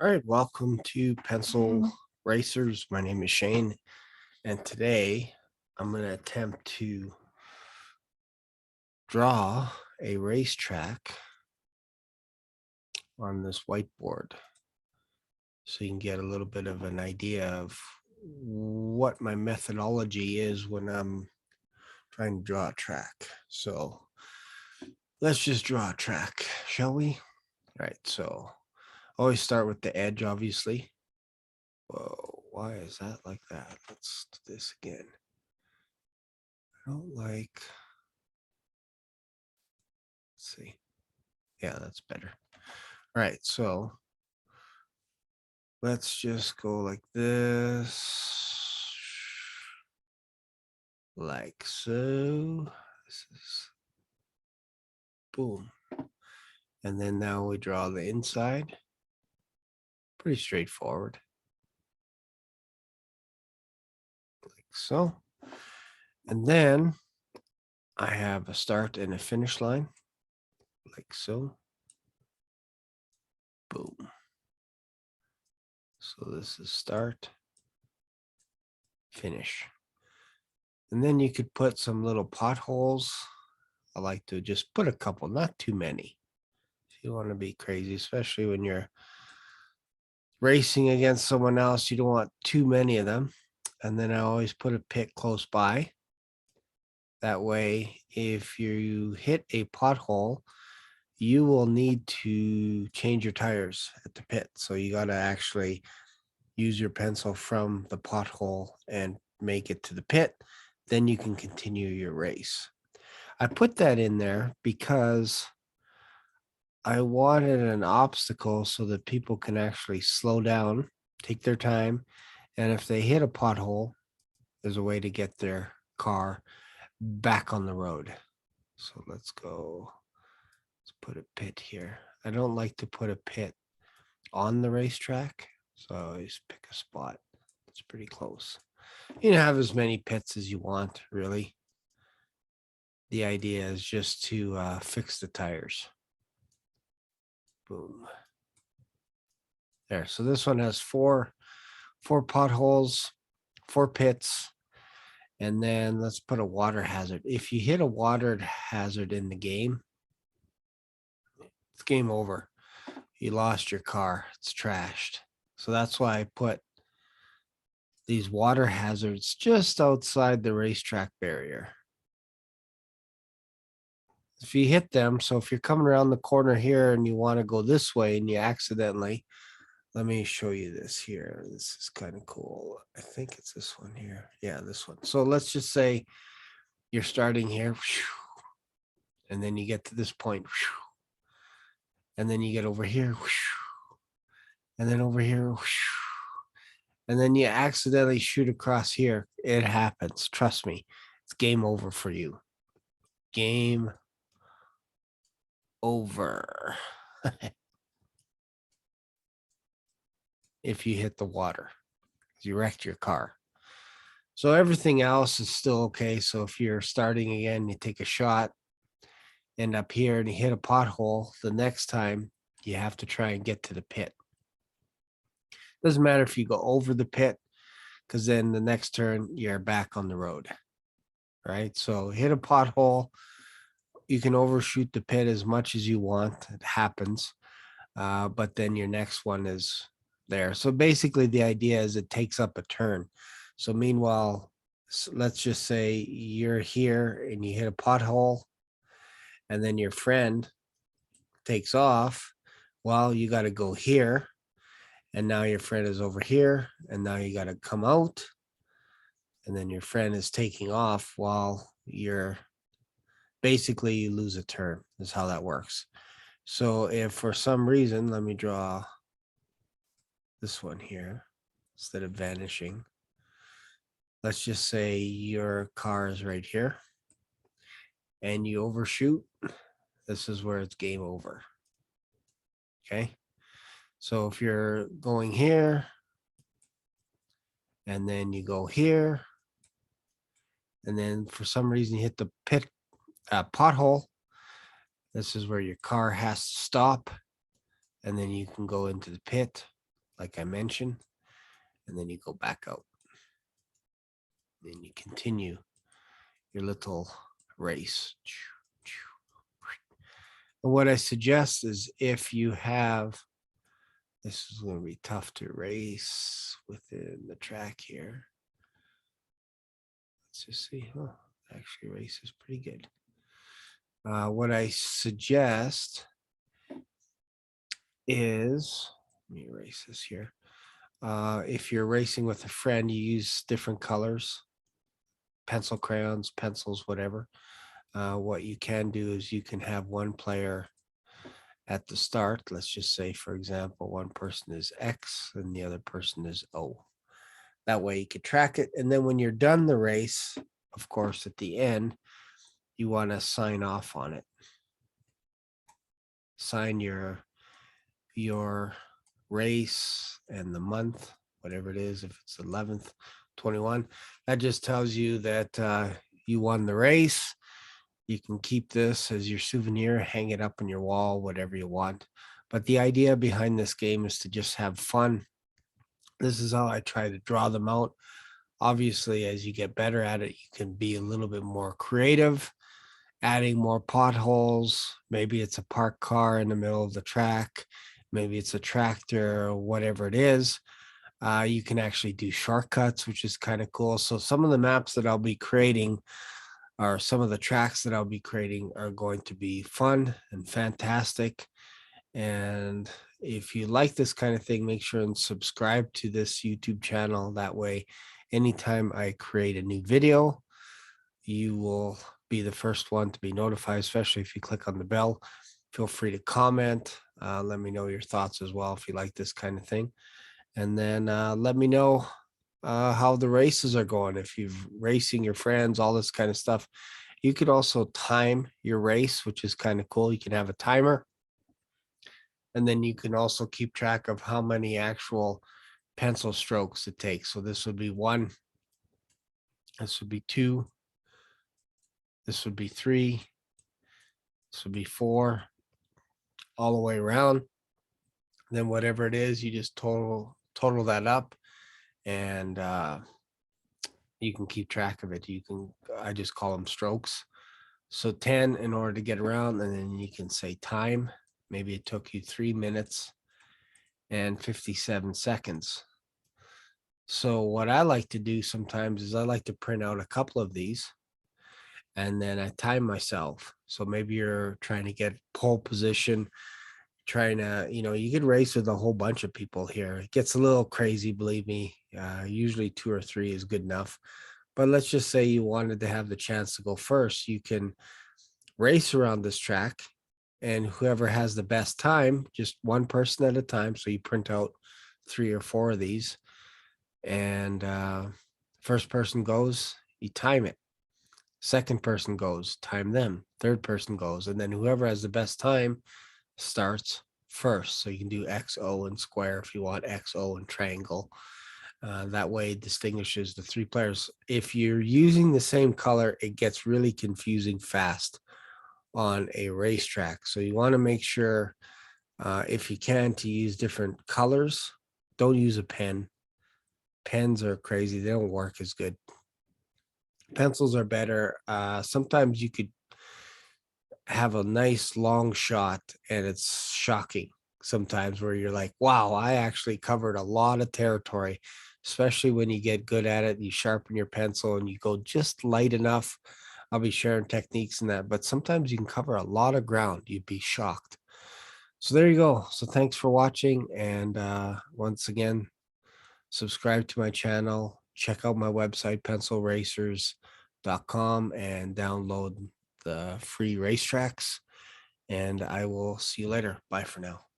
All right, welcome to Pencil Racers. My name is Shane, and today I'm going to attempt to draw a racetrack on this whiteboard so you can get a little bit of an idea of what my methodology is when I'm trying to draw a track. So let's just draw a track, shall we? All right, so always start with the edge, obviously. Whoa, why is that like that? Let's do this again. I don't like, let's see. Yeah, that's better. All right, so let's just go like this, like so. This is boom. And then now we draw the inside. Pretty straightforward. Like so. And then I have a start and a finish line, like so. Boom. So this is start, finish. And then you could put some little potholes. I like to just put a couple, not too many. If you want to be crazy, especially when you're racing against someone else, you don't want too many of them. And then I always put a pit close by. That way, if you hit a pothole, you will need to change your tires at the pit. So you got to actually use your pencil from the pothole and make it to the pit. Then you can continue your race. I put that in there because I wanted an obstacle so that people can actually slow down, take their time, and if they hit a pothole, there's a way to get their car back on the road. So let's go. Let's put a pit here. I don't like to put a pit on the racetrack, so I always pick a spot that's pretty close. You can have as many pits as you want, really. The idea is just to fix the tires. Boom. There. So this one has four potholes, 4 pits, and then let's put a water hazard. If you hit a water hazard in the game, it's game over. You lost your car. It's trashed. So that's why I put these water hazards just outside the racetrack barrier. If you hit them, so if you're coming around the corner here and you want to go this way and you accidentally, let me show you this here. This is kind of cool. I think it's this one here. Yeah, this one. So let's just say you're starting here, and then you get to this point, and then you get over here, and then over here, and then you accidentally shoot across here. It happens. Trust me. It's game over for you. Game over. If you hit the water, you wrecked your car. So everything else is still okay. So if you're starting again, you take a shot, end up here and you hit a pothole, the next time you have to try and get to the pit. Doesn't matter if you go over the pit, because then the next turn you're back on the road. Right. So hit a pothole. You can overshoot the pit as much as you want. It happens. But then your next one is there. So basically the idea is it takes up a turn. So meanwhile, let's just say you're here and you hit a pothole and then your friend takes off. Well, you got to go here. And now your friend is over here. And now you got to come out. And then your friend is taking off while you're basically you lose a turn, is how that works. So if for some reason, let me draw this one here instead of vanishing. Let's just say your car is right here and you overshoot. This is where it's game over. Okay. So if you're going here and then you go here and then for some reason you hit the pothole, this is where your car has to stop and then you can go into the pit like I mentioned, and then you go back out. Then you continue your little race. And what I suggest is if you have, this is going to be tough to race within the track here. Let's just see. Oh, actually, race is pretty good. What I suggest is, let me erase this here. If you're racing with a friend, you use different colors, pencil, crayons, pencils, whatever. What you can do is you can have one player at the start. Let's just say, for example, one person is X and the other person is O. That way you can track it. And then when you're done the race, of course, at the end, you want to sign off on it. Sign your race and the month, whatever it is, if it's 11th, 21. That just tells you that you won the race. You can keep this as your souvenir, hang it up on your wall, whatever you want. But the idea behind this game is to just have fun. This is how I try to draw them out. Obviously, as you get better at it, you can be a little bit more creative, adding more potholes. Maybe it's a parked car in the middle of the track. Maybe it's a tractor or whatever it is. You can actually do shortcuts, which is kind of cool. So some of the maps that I'll be creating, or some of the tracks that I'll be creating, are going to be fun and fantastic. And if you like this kind of thing, make sure and subscribe to this YouTube channel. That way, anytime I create a new video, you will be the first one to be notified, especially if you click on the bell. Feel free to comment. Let me know your thoughts as well if you like this kind of thing. And then let me know how the races are going. If you're racing your friends, all this kind of stuff. You could also time your race, which is kind of cool. You can have a timer. And then you can also keep track of how many actual pencil strokes it takes. So this would be 1. This would be 2. This would be 3. This would be 4. All the way around. Then whatever it is, you just total that up, and you can keep track of it. I just call them strokes. So 10 in order to get around, and then you can say time. Maybe it took you 3 minutes and 57 seconds. So what I like to do sometimes is I like to print out a couple of these, and then I time myself. So maybe you're trying to get pole position, trying to, you could race with a whole bunch of people here. It gets a little crazy, believe me. Usually 2 or 3 is good enough. But let's just say you wanted to have the chance to go first. You can race around this track, and whoever has the best time, just one person at a time. So you print out 3 or 4 of these, and first person goes, you time it. Second person goes, time them. Third person goes, and then whoever has the best time starts first. So you can do XO and square if you want, XO and triangle. That way it distinguishes the 3 players. If you're using the same color, it gets really confusing fast on a racetrack. So you want to make sure, if you can, to use different colors. Don't use a pen. Pens are crazy. They don't work as good. Pencils are better. Sometimes you could have a nice long shot and it's shocking sometimes, where you're like, wow, I actually covered a lot of territory, especially when you get good at it. You sharpen your pencil and you go just light enough. I'll be sharing techniques in that, but sometimes you can cover a lot of ground. You'd be shocked. So there you go. So thanks for watching. And once again, subscribe to my channel, check out my website, pencilracers.com, and download the free racetracks. And I will see you later. Bye for now.